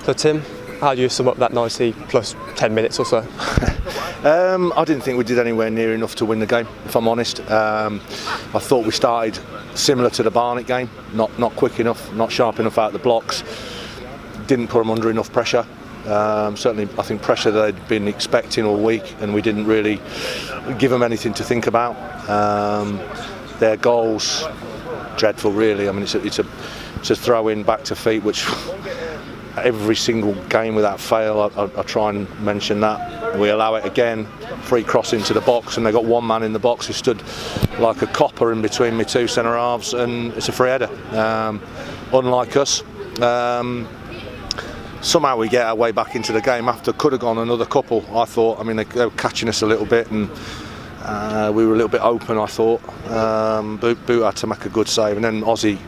So Tim, how do you sum up that 90 plus 10 minutes or so? I didn't think we did anywhere near enough to win the game, if I'm honest. I thought we started similar to the Barnet game, not quick enough, not sharp enough out of the blocks, didn't put them under enough pressure. Certainly I think pressure they'd been expecting all week, and we didn't really give them anything to think about. Their goals, dreadful really. I mean it's a throw in back to feet, which every single game without fail I try and mention that. We allow it again, free cross into the box, and they got one man in the box who stood like a copper in between my two centre halves, and it's a free header. Unlike us, somehow we get our way back into the game after could have gone another couple. I thought, I mean they were catching us a little bit, and we were a little bit open, I thought. Boot had to make a good save, and then Ozzy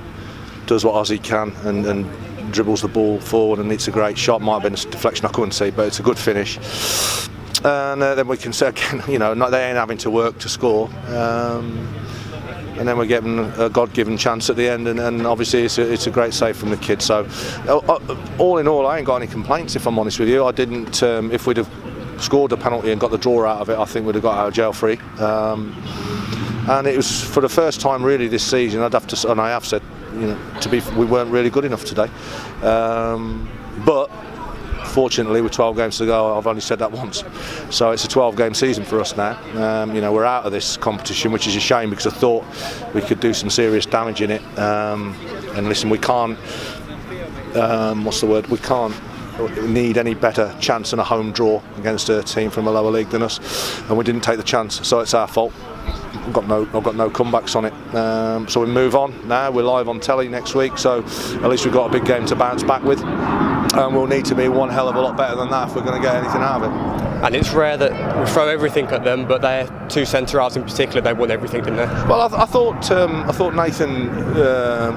does what Ozzy can and dribbles the ball forward, and it's a great shot. Might have been a deflection, I couldn't see, but it's a good finish. And then we can say again, you know, they ain't having to work to score. And then we're getting a God-given chance at the end, and obviously it's a great save from the kid. So all in all, I ain't got any complaints, if I'm honest with you. I didn't. If we'd have scored a penalty and got the draw out of it, I think we'd have got out of jail free. And it was for the first time really this season. I'd have to, and I have said, you know, we weren't really good enough today. But fortunately, with 12 games to go, I've only said that once. So it's a 12-game season for us now. You know, we're out of this competition, which is a shame because I thought we could do some serious damage in it. And listen, we can't. What's the word? We can't need any better chance than a home draw against a team from a lower league than us, and we didn't take the chance. So it's our fault. I've got no comebacks on it. So we move on now. We're live on telly next week, so at least we've got a big game to bounce back with. And we'll need to be one hell of a lot better than that if we're going to get anything out of it. And it's rare that we throw everything at them, but their two centre-halves in particular, they won everything, didn't they? Well, I thought Nathan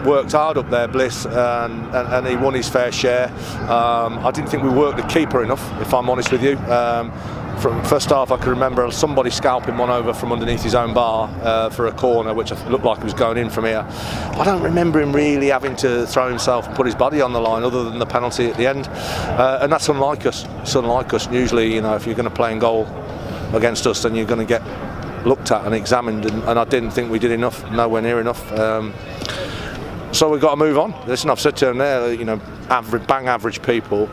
worked hard up there, Bliss, and he won his fair share. I didn't think we worked the keeper enough, if I'm honest with you. From first half, I can remember somebody scalping one over from underneath his own bar for a corner, which looked like it was going in from here. I don't remember him really having to throw himself and put his body on the line, other than the penalty at the end. And that's unlike us. It's unlike us. Usually, you know, if you're going to play in goal against us, then you're going to get looked at and examined. And I didn't think we did enough, nowhere near enough. So we've got to move on. Listen, I've said to him there, you know, average people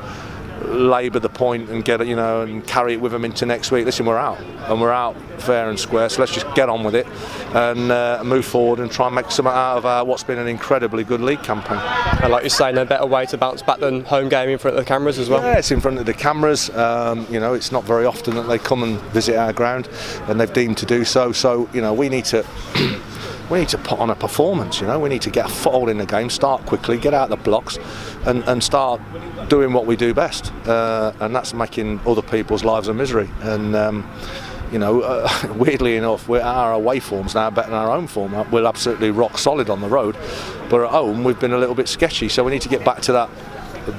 labour the point and get it, you know, and carry it with them into next week. Listen, we're out fair and square, so let's just get on with it and move forward and try and make something out of what's been an incredibly good league campaign. And like you're saying, a better way to bounce back than home game in front of the cameras as well. Yeah, it's in front of the cameras. You know, it's not very often that they come and visit our ground, and they've deemed to do so. So, you know, we need to put on a performance. You know, we need to get a foothold in the game, start quickly, get out the blocks, and start doing what we do best, and that's making other people's lives a misery. And you know, weirdly enough, our away form's now better than our own form. We're absolutely rock solid on the road, but at home we've been a little bit sketchy. So we need to get back to that.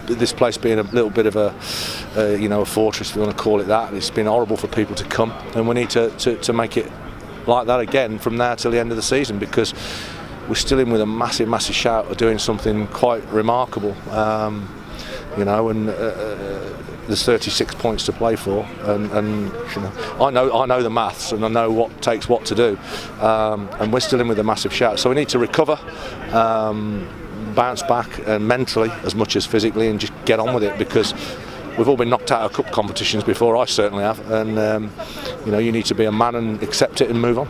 This place being a little bit of a you know, a fortress, if you want to call it that. It's been horrible for people to come, and we need to make it like that again from now till the end of the season, because we're still in with a massive shout of doing something quite remarkable. You know, and there's 36 points to play for, and you know, I know the maths, and I know what takes what to do, and we're still in with a massive shout. So we need to recover, bounce back, and mentally as much as physically, and just get on with it, because we've all been knocked out of cup competitions before. I certainly have, and you know, you need to be a man and accept it and move on.